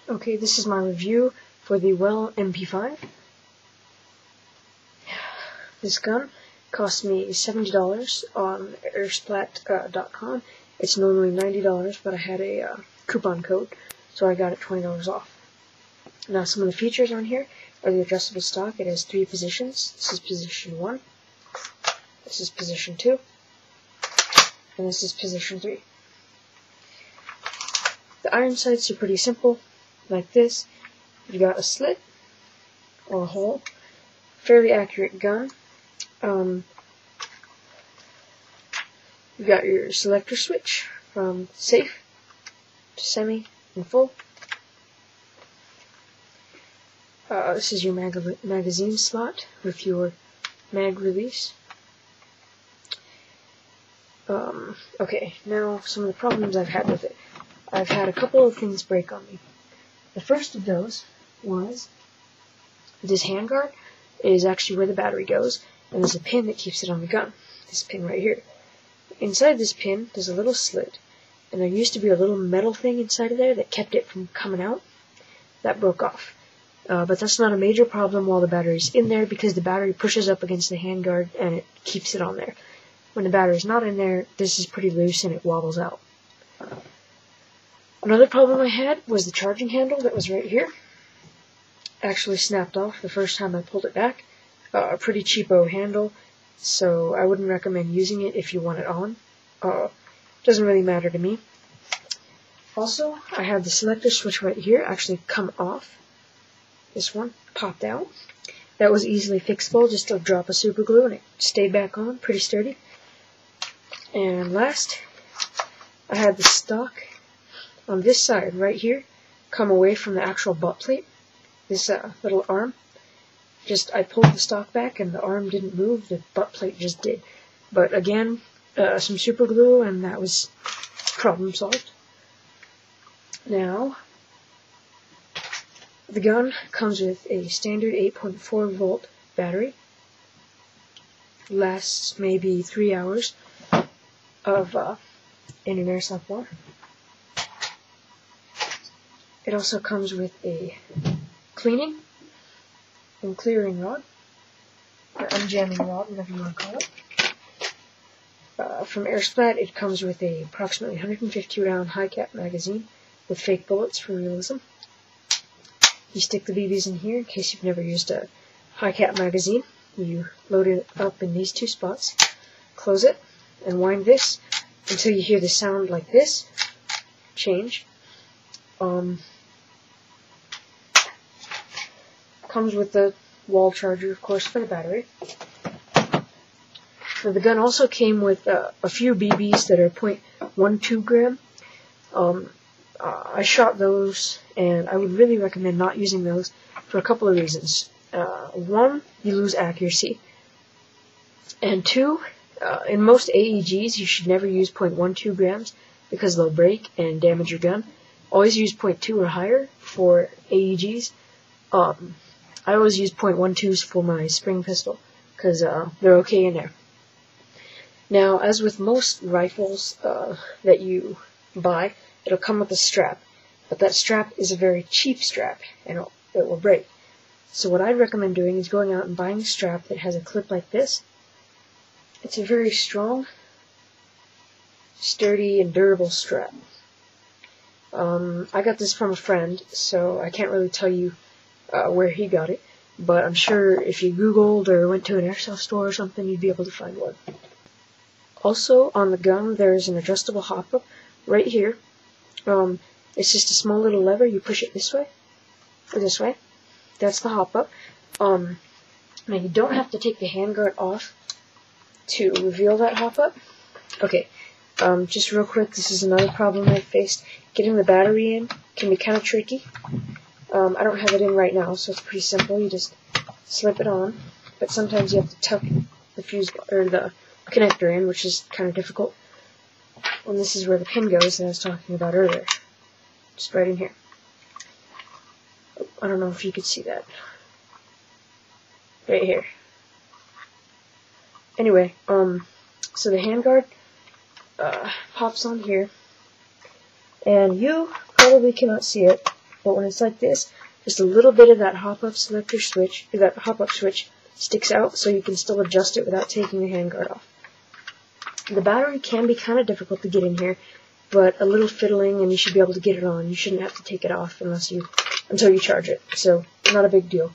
Okay, this is my review for the WELL MP5. This gun cost me $70 on airsplat.com. It's normally $90, but I had a coupon code, so I got it $20 off. Now, some of the features on here are the adjustable stock. It has 3 positions. This is position 1, this is position 2, and this is position 3. The iron sights are pretty simple, like this. You got a slit or a hole, fairly accurate gun. You got your selector switch from safe to semi and full. This is your magazine slot with your mag release. Okay, now some of the problems I've had with it. I've had a couple of things break on me. The first of those was this handguard is actually where the battery goes, and there's a pin that keeps it on the gun. This pin right here. Inside this pin, there's a little slit, and there used to be a little metal thing inside of there that kept it from coming out. That broke off. But that's not a major problem while the battery's in there, because the battery pushes up against the handguard and it keeps it on there. When the battery's not in there, this is pretty loose and it wobbles out. Another problem I had was the charging handle that was right here. Actually snapped off the first time I pulled it back. A pretty cheapo handle, so I wouldn't recommend using it if you want it on. Doesn't really matter to me. Also, I had the selector switch right here actually come off. This one popped out. That was easily fixable, just a drop of super glue and it stayed back on, pretty sturdy. And last, I had the stock on this side right here come away from the actual butt plate. This little arm. I pulled the stock back and the arm didn't move, the butt plate just did. But again, some super glue and that was problem solved. Now, the gun comes with a standard 8.4 volt battery. Lasts maybe 3 hours of in an airsoft war. It also comes with a cleaning and clearing rod, or unjamming rod, whatever you want to call it. From Airsplat, it comes with a approximately 150 round high cap magazine with fake bullets for realism. You stick the BBs in here in case you've never used a high cap magazine. You load it up in these 2 spots, close it, and wind this until you hear the sound like this. Change. Comes with the wall charger, of course, for the battery. Now, the gun also came with a few BBs that are 0.12 gram. I shot those, and I would really recommend not using those for a couple of reasons. 1, you lose accuracy. And 2, in most AEGs, you should never use 0.12 grams because they'll break and damage your gun. Always use 0.2 or higher for AEGs. I always use 0.12s for my spring pistol because they're okay in there. Now, as with most rifles that you buy, it'll come with a strap, but that strap is a very cheap strap and it will break. So what I'd recommend doing is going out and buying a strap that has a clip like this. It's a very strong, sturdy, and durable strap. I got this from a friend, so I can't really tell you where he got it, but I'm sure if you Googled or went to an airsoft store or something, you'd be able to find one. Also, on the gun, there's an adjustable hop-up right here. It's just a small little lever. You push it this way or this way. That's the hop-up. Now, you don't have to take the handguard off to reveal that hop-up. Okay, just real quick, this is another problem I faced. Getting the battery in can be kind of tricky. I don't have it in right now, so it's pretty simple. You just slip it on, but sometimes you have to tuck the fuse or the connector in, which is kind of difficult. And this is where the pin goes that I was talking about earlier, just right in here. I don't know if you could see that. Right here. Anyway, so the handguard pops on here, and you probably cannot see it, But when it's like this, just a little bit of that hop-up selector switch, that hop-up switch sticks out, so you can still adjust it without taking the handguard off. The battery can be kind of difficult to get in here, but a little fiddling and you should be able to get it on. You shouldn't have to take it off until you charge it, so not a big deal.